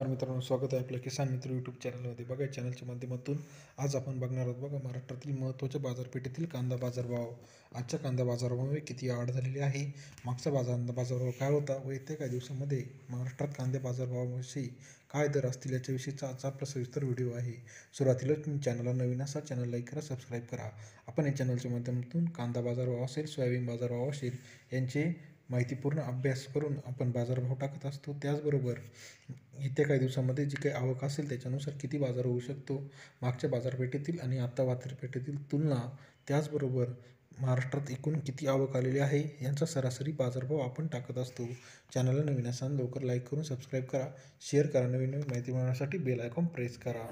तर मित्रांनो, स्वागत आहे आपल्या किसान मित्र यूट्यूब चॅनलमध्ये. बघा, चॅनलच्या माध्यमातून आज आपण बघणार आहोत बघा महाराष्ट्रातील महत्त्वाच्या बाजारपेठेतील कांदा बाजारभाव. आजच्या कांदा बाजारभावामध्ये किती वाढ झालेली आहे, मागचा बाजारभाव काय होता व येत्या काही दिवसामध्ये महाराष्ट्रात कांदा बाजारभावाविषयी काय दर असतील याच्याविषयीचा आजचा आपला सविस्तर व्हिडिओ आहे. सुरुवातीलाच तुम्ही चॅनलला नवीन असाल, चॅनल लाईक करा, सबस्क्राईब करा. आपण या चॅनलच्या माध्यमातून कांदा बाजारभाव असेल, सोयाबीन बाजारभाव असेल यांचे माहितीपूर्ण अभ्यास करून आपण बाजारभाव टाकत असतो. त्याचबरोबर येत्या काही दिवसामध्ये जी काही आवक असेल त्याच्यानुसार किती बाजार होऊ शकतो, मागच्या बाजारपेठेतील आणि आता बाजारपेठेतील तुलना, त्याचबरोबर महाराष्ट्रात एकूण किती आवक आलेली आहे यांचा सरासरी बाजारभाव आपण टाकत असतो. चॅनलला नवीन असाल लवकर लाईक करून सबस्क्राईब करा, शेअर करा, नवीन नवीन माहिती मिळवण्यासाठी बेल आयकॉन प्रेस करा.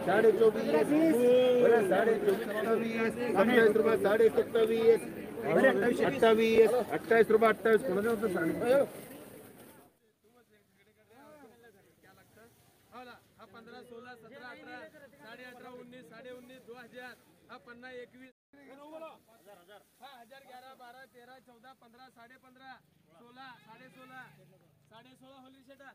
साढ़े 28 रुपये 28 15, 16, 17, 18, 18, 19, 19, 2000, 50, 21, 1000, 11, 12, 13, 14, 15, 15.5, 16, 16.5, 16.5 होली शेटा.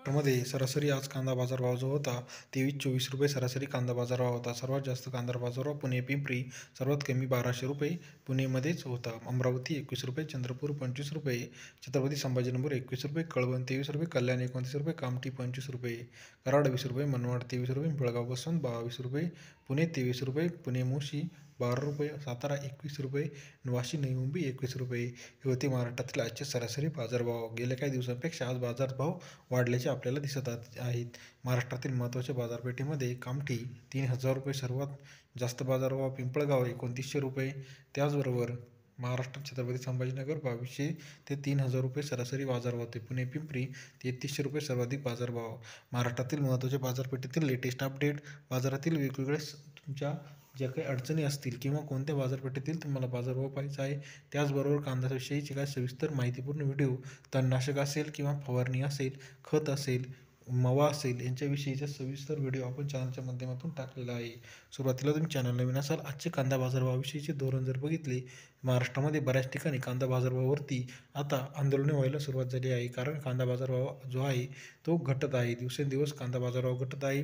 मध्ये सरासरी आज कांदा बाजारभाव जो होता 23-24 रुपये सरासरी कांदा बाजारभाव होता. सर्वात जास्त कांदा बाजारभाव पुणे पिंपरी, सर्वात कमी 1200 रुपये पुणेमध्येच होता. अमरावती 21 रुपये, चंद्रपूर 25 रुपये, छत्रपती संभाजीनगर 21 रुपये, कळवण 23 रुपये, कल्याण 29 रुपये, कामठी 25 रुपये, कराड 20 रुपये, मनमाड 23 रुपये, बेळगाव बसवंत 22 रुपये, पुणे 23 रुपये, पुणे मोशी 12 रुपये, सातारा 21 रुपये, वाशी नवी मुंबई 21 रुपये. हे होते महाराष्ट्रातील आजचे सरासरी बाजारभाव. गेल्या काही दिवसांपेक्षा आज बाजारभाव वाढल्याचे आपल्याला दिसत आहेत. महाराष्ट्रातील महत्त्वाच्या बाजारपेठेमध्ये कामठी 3000 रुपये सर्वात जास्त बाजारभाव, पिंपळगाव 2900 रुपये, त्याचबरोबर महाराष्ट्रात छत्रपती संभाजीनगर 2200 ते 3000 रुपये सरासरी बाजारभाव होते. पुणे पिंपरी 3300 रुपये सर्वाधिक बाजारभाव. महाराष्ट्रातील महत्त्वाच्या बाजारपेठेतील लेटेस्ट अपडेट, बाजारातील वेगवेगळे तुमच्या ज्या काही अडचणी असतील किंवा कोणत्या बाजारपेठेतील तुम्हाला बाजारभाव पाहायचा आहे, त्याचबरोबर कांद्याविषयीची काय सविस्तर माहितीपूर्ण व्हिडिओ, तणनाशक असेल किंवा फवारणी असेल, खत असेल, मवा असेल यांच्याविषयीचा सविस्तर व्हिडिओ आपण चॅनलच्या माध्यमातून टाकलेला आहे. सुरुवातीला तुम्ही चॅनल नवीन असाल, आजचे कांदा बाजारभावाविषयीचे धोरण जर बघितले, महाराष्ट्रामध्ये बऱ्याच ठिकाणी कांदा बाजारभावावरती आता आंदोलने व्हायला सुरुवात झाली आहे. कारण कांदा बाजारभाव जो आहे तो घटत आहे, दिवसेंदिवस कांदा बाजारभाव घटत आहे.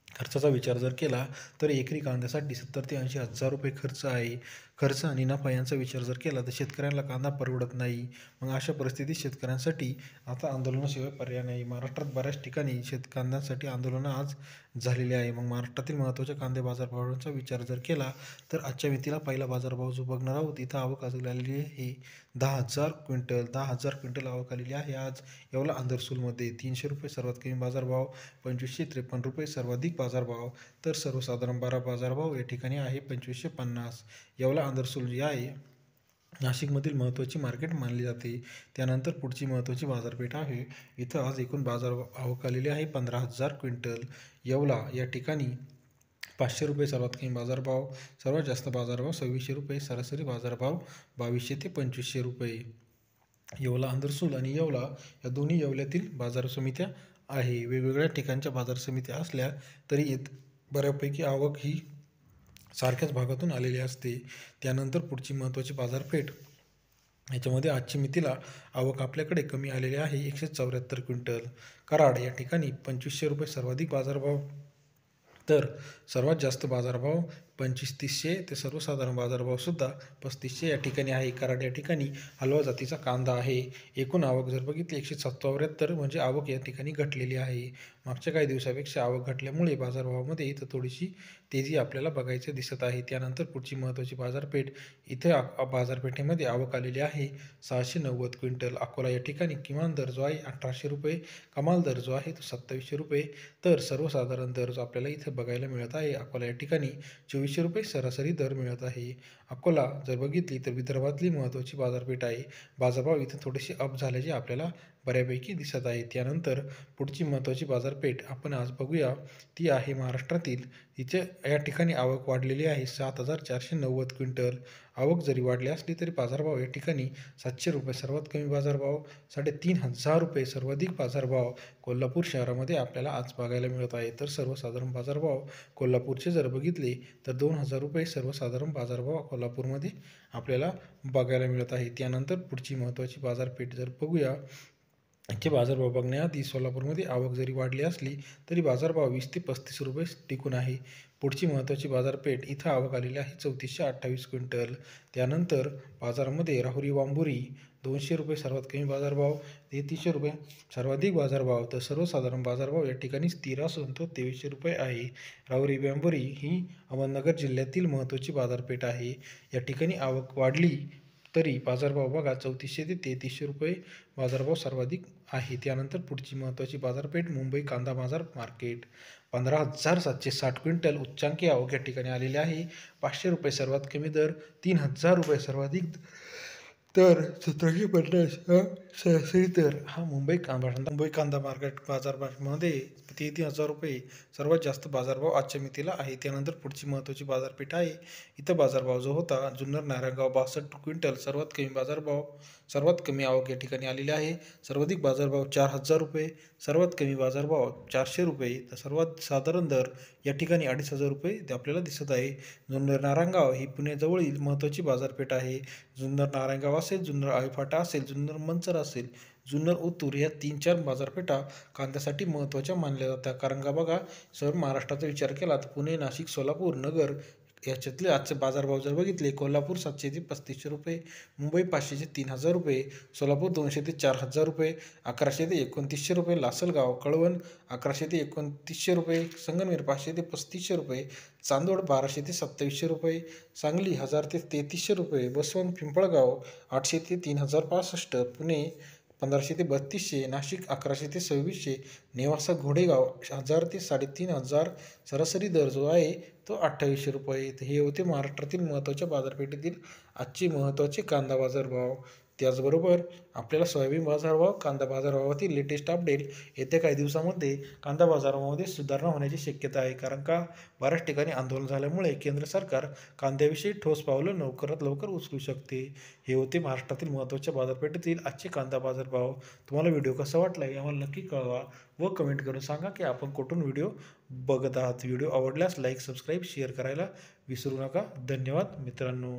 खर्चाचा विचार जर केला तर एकरी कांद्यासाठी 70 ते 80 हजार रुपये खर्च आहे. खर्च आणि नफा यांचा विचार जर केला तर शेतकऱ्यांना कांदा परवडत नाही. मग अशा परिस्थितीत शेतकऱ्यांसाठी आता आंदोलनाशिवाय पर्याय नाही. महाराष्ट्रात बऱ्याच ठिकाणी कांद्यासाठी आंदोलनं आज झालेली आहे. मग महाराष्ट्रातील महत्त्वाच्या कांदे बाजारभावांचा विचार जर केला तर आजच्या मितीला पहिला बाजारभाव जो बघणार आहोत, इथं आवक आलेली आहे 10,000 क्विंटल. 10,000 क्विंटल आवक आलेली आहे आज येवला आंदरसूलमध्ये. 300 रुपये सर्वात कमी बाजारभाव, 2553 रुपये सर्वाधिक बाजारभाव, तर सर्वसाधारण बाजारभाव या ठिकाणी आहे 2550. येवला आंदरसूल जी आहे नाशिकमधील महत्त्वाची मार्केट मानली जाते. त्यानंतर पुढची महत्त्वाची बाजारपेठ आहे, इथं आज एकूण बाजार आवक आलेली आहे 15,000 क्विंटल. येवला या ठिकाणी 500 रुपये सर्वात कमी बाजारभाव, सर्वात जास्त बाजारभाव 2600 रुपये, सरासरी बाजारभाव 2200 ते 2500 रुपये. येवला आंदरसूल आणि येवला या दोन्ही येवल्यातील बाजार समित्या आहे. वेगवेगळ्या ठिकाणच्या बाजार समित्या असल्या तरी बऱ्यापैकी आवक ही सारख्याच भागातून आलेली असते. त्यानंतर पुढची महत्त्वाची बाजारपेठ, याच्यामध्ये आजची मितीला आवक आपल्याकडे कमी आलेली आहे 174 क्विंटल. कराड या ठिकाणी 2500 रुपये सर्वाधिक बाजारभाव, तर सर्वात जास्त बाजारभाव 2500 ते सर्वसाधारण बाजारभावसुद्धा 3500 या ठिकाणी आहे. कराड या ठिकाणी हलवा जातीचा कांदा आहे. एकूण आवक जर बघितली 174, म्हणजे आवक या ठिकाणी घटलेली आहे. मागच्या काही दिवसापेक्षा आवक घटल्यामुळे बाजारभावामध्ये इथं थोडीशी तेजी आपल्याला बघायची दिसत आहे. त्यानंतर पुढची महत्त्वाची बाजारपेठ, इथं बाजारपेठेमध्ये आवक आलेली आहे 690 क्विंटल. अकोला या ठिकाणी किमान दर जो आहे 1800 रुपये, कमाल दर जो आहे तो 2700 रुपये, तर सर्वसाधारण दर जो आपल्याला इथं बघायला मिळत आहे, अकोला या ठिकाणी 2400 रुपये सरासरी दर मिळत आहे. अकोला जर बघितली तर विदर्भातली महत्त्वाची बाजारपेठ आहे. बाजारभाव इथं थोडेसे अप झाल्याचे आपल्याला बऱ्यापैकी दिसत आहे. त्यानंतर पुढची महत्त्वाची बाजारपेठ आपण आज बघूया, ती आहे महाराष्ट्रातील. तिचे या ठिकाणी आवक वाढलेली आहे 7,490 क्विंटल. आवक जरी वाढली असली तरी बाजारभाव या ठिकाणी 700 रुपये सर्वात कमी बाजारभाव, 3,500 रुपये सर्वाधिक बाजारभाव कोल्हापूर शहरामध्ये आपल्याला आज बघायला मिळत आहे. तर सर्वसाधारण बाजारभाव कोल्हापूरचे जर बघितले तर 2,000 रुपये सर्वसाधारण बाजारभाव कोल्हापूरमध्ये आपल्याला बघायला मिळत आहे. त्यानंतर पुढची महत्त्वाची बाजारपेठ जर बघूया, याचे बाजारभाव बघण्याआधी सोलापूरमध्ये आवक जरी वाढली असली तरी बाजारभाव 20 ते 35 रुपये टिकून आहे. पुढची महत्त्वाची बाजारपेठ इथं आवक आलेली आहे 3428 क्विंटल. त्यानंतर बाजारामध्ये राहुरी वांबुरी 200 रुपये सर्वात कमी बाजारभाव, 3300 रुपये सर्वाधिक बाजारभाव. तर सर्वसाधारण बाजारभाव या ठिकाणी स्थिर असून तो 2300 रुपये आहे. राहुरी वांबुरी ही अहमदनगर जिल्ह्यातील महत्त्वाची बाजारपेठ आहे. या ठिकाणी आवक वाढली तरी बाजारभाव बघा 3400 ते 3300 रुपये बाजारभाव सर्वाधिक आहे. त्यानंतर पुढची महत्त्वाची बाजारपेठ मुंबई कांदा बाजार मार्केट 15,760 क्विंटल उच्चांकी आवक या ठिकाणी आलेली आहे. 500 रुपये सर्वात कमी दर, 3,000 रुपये सर्वाधिक तर 1750 हा सरासरी दर. हा मुंबई कांदा मार्केट बाजारमध्ये 3,000 रुपये सर्वात जास्त बाजारभाव आजच्या मितीला आहे. त्यानंतर पुढची महत्त्वाची बाजारपेठ आहे. इथं बाजारभाव जो होता जुन्नर नारायणगाव 62 क्विंटल सर्वात कमी बाजारभाव, सर्वात कमी आवक या ठिकाणी आलेली आहे. सर्वाधिक बाजारभाव 4,000 रुपये, सर्वात कमी बाजारभाव 400 रुपये, तर सर्वात साधारण दर या ठिकाणी 2,500 रुपये आपल्याला दिसत आहे. जुन्नर नारायणगाव ही पुण्याजवळील महत्त्वाची बाजारपेठ आहे. जुन्नर नारायणगाव असेल, जुन्नर आळीफाटा असेल, जुन्नर मंचर असेल, जुन्नर ओतूर या 3-4 बाजारपेठा कांद्यासाठी महत्त्वाच्या मानल्या जातात. कारण का बघा, महाराष्ट्राचा विचार केला तर पुणे, नाशिक, सोलापूर, नगर याच्यातले आजचे बाजारभाव जर बघितले, कोल्हापूर 700 ते 3500 रुपये, मुंबई 500 ते 3,000 रुपये, सोलापूर 200 ते 4,000 रुपये, 1100 ते 2,900 रुपये, लासलगाव, कळवण 1100 ते 2,900 रुपये, संगमनेर 500 ते 3,500 रुपये, चांदोड 1200 ते 2,700 रुपये, सांगली 1,000 ते 3,300 रुपये, बसवंत पिंपळगाव 800 ते 3,065, पुणे 1,500 ते 3,200, नाशिक 1,100 ते 2,600, नेवासा घोडेगाव 1,000 ते 3,500, सरासरी दर जो आहे तो 2,800 रुपये. हे होते महाराष्ट्रातील महत्त्वाच्या बाजारपेठेतील आजचे महत्त्वाचे कांदा बाजारभाव. त्याचबरोबर आपल्याला सोयाबीन बाजारभाव, कांदा बाजारभावातील लेटेस्ट अपडेट येत्या काही दिवसामध्ये कांदा बाजारामध्ये सुधारणा होण्याची शक्यता आहे. कारण का बऱ्याच ठिकाणी आंदोलन झाल्यामुळे केंद्र सरकार कांद्याविषयी ठोस पावलं लवकरात लवकर उचलू शकते. हे होते महाराष्ट्रातील महत्त्वाच्या बाजारपेठेतील आजचे कांदा बाजारभाव. तुम्हाला व्हिडिओ कसा वाटला हे आम्हाला नक्की कळवा व कमेंट करून सांगा की आपण कुठून व्हिडिओ बघत आहात. व्हिडिओ आवडल्यास लाईक, सबस्क्राईब, शेअर करायला विसरू नका. धन्यवाद मित्रांनो.